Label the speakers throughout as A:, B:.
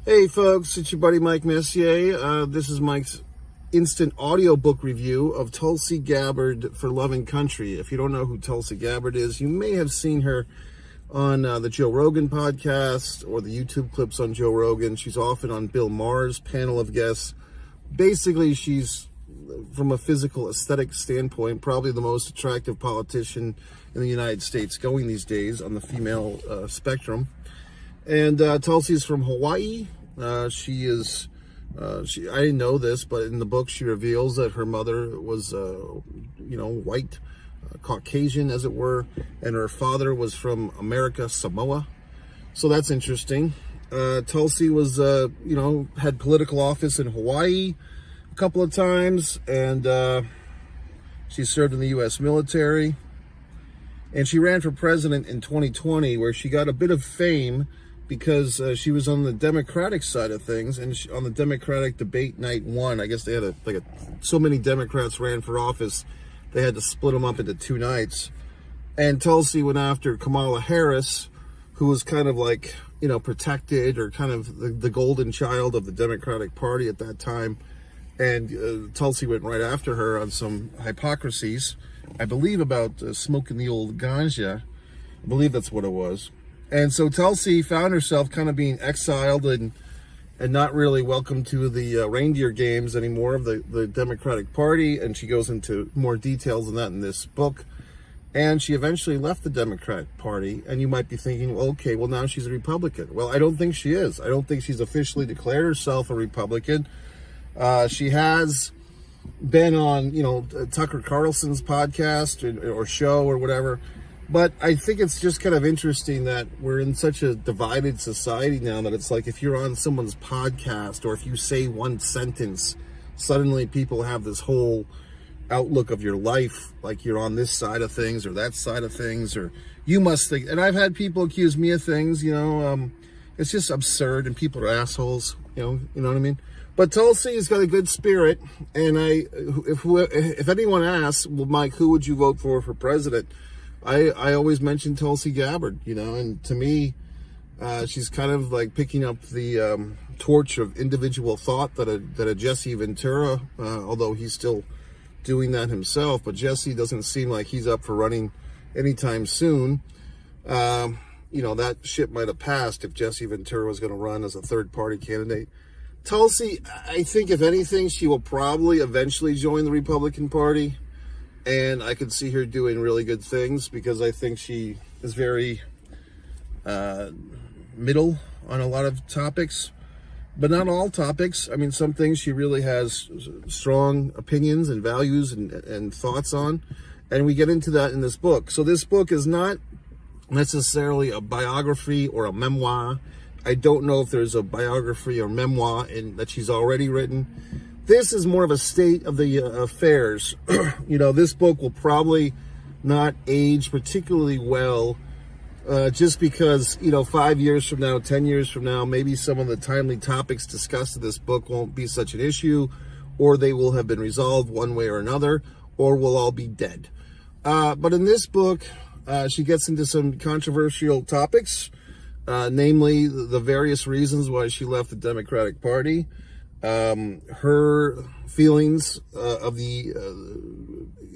A: Hey folks, it's your buddy Mike Messier. This is Mike's instant audiobook review of Tulsi Gabbard for Love and Country. If you don't know who Tulsi Gabbard is, you may have seen her on the Joe Rogan podcast or the YouTube clips on Joe Rogan. She's often on Bill Maher's panel of guests. Basically, she's, from a physical aesthetic standpoint, probably the most attractive politician in the United States going these days on the female spectrum. And Tulsi is from Hawaii. I didn't know this, but in the book she reveals that her mother was, white, Caucasian, as it were, and her father was from America, Samoa. So that's interesting. Tulsi was, had political office in Hawaii a couple of times, and she served in the U.S. military. And she ran for president in 2020, where she got a bit of fame because she was on the Democratic side of things, and on the Democratic debate night one, I guess they had so many Democrats ran for office, they had to split them up into two nights. And Tulsi went after Kamala Harris, who was kind of like, protected, or kind of the golden child of the Democratic Party at that time. And Tulsi went right after her on some hypocrisies, I believe about smoking the old ganja. I believe that's what it was. And so Tulsi found herself kind of being exiled and not really welcome to the reindeer games anymore of the Democratic Party. And she goes into more details on that in this book. And she eventually left the Democratic Party. And you might be thinking, okay, well, now she's a Republican. Well, I don't think she is. I don't think she's officially declared herself a Republican. She has been on, Tucker Carlson's podcast or show or whatever. But I think it's just kind of interesting that we're in such a divided society now that it's like if you're on someone's podcast or if you say one sentence, suddenly people have this whole outlook of your life, like you're on this side of things or that side of things, or you must think. And I've had people accuse me of things, it's just absurd, and people are assholes, you know what I mean? But Tulsi's got a good spirit, and if anyone asks, well, Mike, who would you vote for president? I always mention Tulsi Gabbard, and to me, she's kind of like picking up the torch of individual thought that a Jesse Ventura, although he's still doing that himself, but Jesse doesn't seem like he's up for running anytime soon. That ship might have passed if Jesse Ventura was going to run as a third-party candidate. Tulsi, I think if anything, she will probably eventually join the Republican Party. And I could see her doing really good things because I think she is very middle on a lot of topics, but not all topics. I mean, some things she really has strong opinions and values and thoughts on. And we get into that in this book. So this book is not necessarily a biography or a memoir. I don't know if there's a biography or memoir that she's already written. This is more of a state of the affairs. This book will probably not age particularly well, just because, 5 years from now, 10 years from now, maybe some of the timely topics discussed in this book won't be such an issue, or they will have been resolved one way or another, or we'll all be dead. But in this book, she gets into some controversial topics, namely the various reasons why she left the Democratic Party. Her feelings of the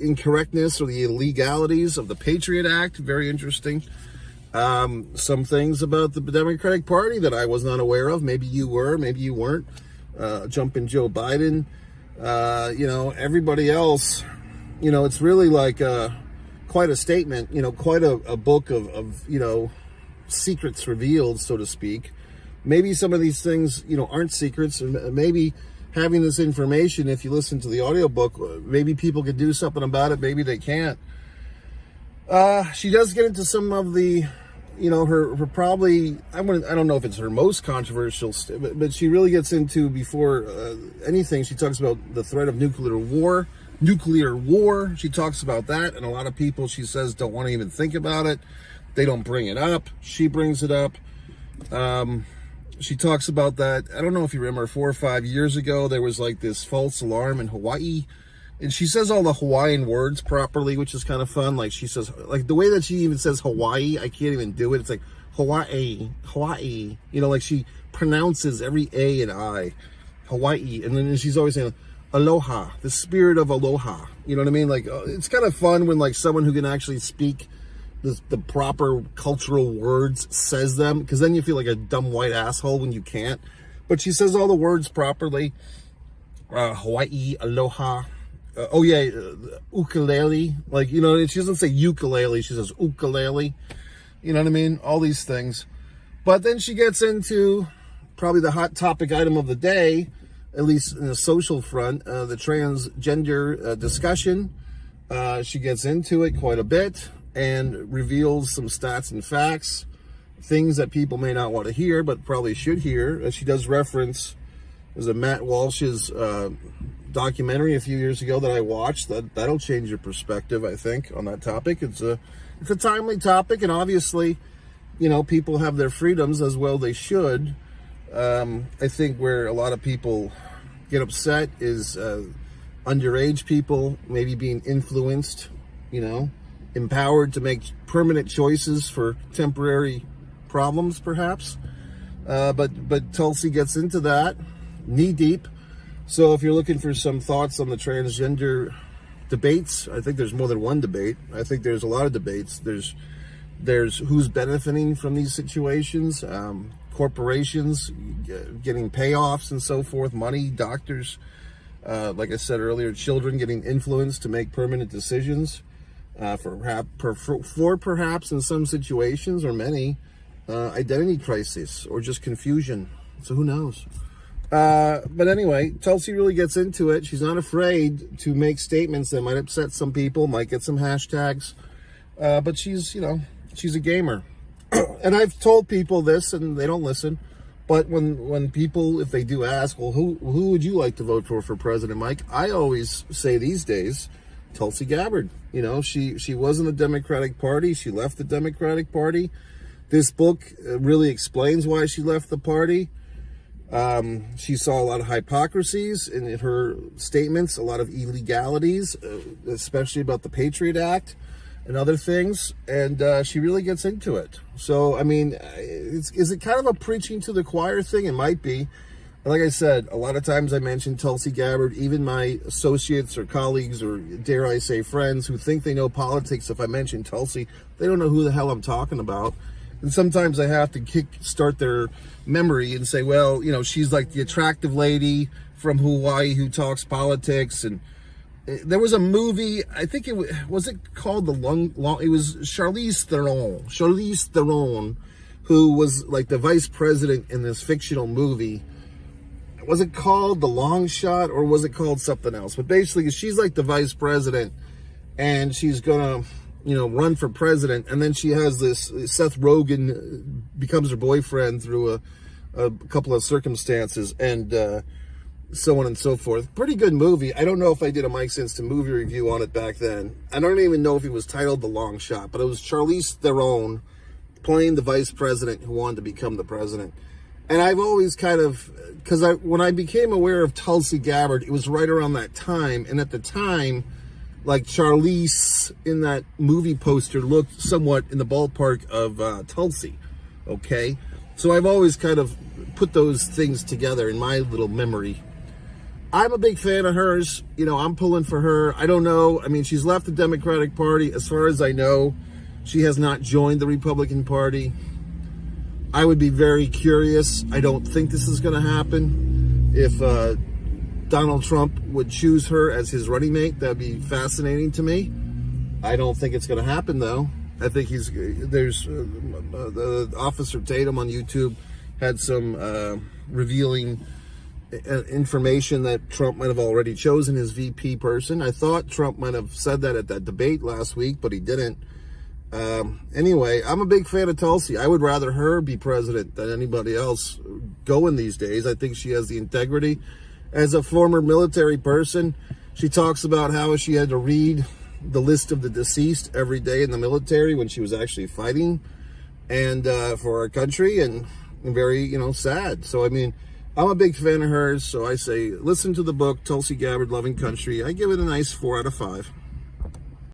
A: incorrectness or the illegalities of the Patriot Act, very interesting. Some things about the Democratic Party that I was not aware of. Maybe you were, maybe you weren't. Jumping Joe Biden. Everybody else, it's really like quite a statement, quite a book of secrets revealed, so to speak. Maybe some of these things, aren't secrets, and maybe having this information, if you listen to the audiobook, maybe people could do something about it, maybe they can't. She does get into some of the, her probably, I don't know if it's her most controversial, but she really gets into, before anything, she talks about the threat of nuclear war. She talks about that, and a lot of people, she says, don't want to even think about it. They don't bring it up. She brings it up. She talks about that. I don't know if you remember 4 or 5 years ago, there was like this false alarm in Hawaii. And she says all the Hawaiian words properly, which is kind of fun. Like she says, like the way that she even says Hawaii, I can't even do it. It's like Hawaii, like she pronounces every A and I, Hawaii, and then she's always saying aloha, the spirit of aloha, you know what I mean? Like, it's kind of fun when like someone who can actually speak the proper cultural words says them, because then you feel like a dumb white asshole when you can't. But she says all the words properly. Hawaii, aloha, ukulele, like, you know, she doesn't say ukulele, she says ukulele, you know what I mean? All these things. But then she gets into probably the hot topic item of the day, at least in the social front, the transgender discussion. She gets into it quite a bit and reveals some stats and facts, things that people may not want to hear, but probably should hear. She does reference, there's a Matt Walsh's documentary a few years ago that I watched. That'll change your perspective, I think, on that topic. It's a timely topic, and obviously, you know, people have their freedoms, as well they should. I think where a lot of people get upset is underage people maybe being influenced, you know, empowered to make permanent choices for temporary problems, perhaps. But Tulsi gets into that knee deep. So if you're looking for some thoughts on the transgender debates, I think there's more than one debate. I think there's a lot of debates. There's who's benefiting from these situations, corporations getting payoffs and so forth, money, doctors, like I said earlier, children getting influenced to make permanent decisions, for perhaps in some situations, or many, identity crisis or just confusion. So who knows? But anyway, Tulsi really gets into it. She's not afraid to make statements that might upset some people, might get some hashtags, but she's, you know, she's a gamer. And I've told people this and they don't listen. But when people, if they do ask, well, who would you like to vote for President, Mike? I always say these days, Tulsi Gabbard. You know, she was in the Democratic Party. She left the Democratic Party. This book really explains why she left the party. She saw a lot of hypocrisies in her statements, a lot of illegalities, especially about the Patriot Act and other things, and she really gets into it. So, I mean, is it kind of a preaching to the choir thing? It might be. Like I said, a lot of times I mention Tulsi Gabbard, even my associates or colleagues, or dare I say friends, who think they know politics, if I mention Tulsi, they don't know who the hell I'm talking about. And sometimes I have to start their memory and say, well, you know, she's like the attractive lady from Hawaii who talks politics. And there was a movie, I think it was it called it was Charlize Theron, who was like the vice president in this fictional movie. Was it called The Long Shot, or was it called something else? But basically, she's like the vice president, and she's gonna, you know, run for president. And then she has this, Seth Rogen becomes her boyfriend through a couple of circumstances, and so on and so forth. Pretty good movie. I don't know if I did a Mike Sense to movie review on it back then. I don't even know if it was titled The Long Shot, but it was Charlize Theron playing the vice president who wanted to become the president. And I've always kind of, because when I became aware of Tulsi Gabbard, it was right around that time. And at the time, like Charlize in that movie poster looked somewhat in the ballpark of Tulsi. Okay? So I've always kind of put those things together in my little memory. I'm a big fan of hers. You know, I'm pulling for her. I don't know. I mean, she's left the Democratic Party. As far as I know, she has not joined the Republican Party. I would be very curious. I don't think this is going to happen. If Donald Trump would choose her as his running mate, that'd be fascinating to me. I don't think it's going to happen, though. I think there's Officer Tatum on YouTube had some revealing information that Trump might have already chosen his VP person. I thought Trump might have said that at that debate last week, but he didn't. Anyway, I'm a big fan of Tulsi. I would rather her be president than anybody else going these days. I think she has the integrity. As a former military person, she talks about how she had to read the list of the deceased every day in the military when she was actually fighting and for our country, and very, you know, sad. So, I mean, I'm a big fan of hers. So I say, listen to the book, Tulsi Gabbard, Loving Country. I give it a nice 4 out of 5.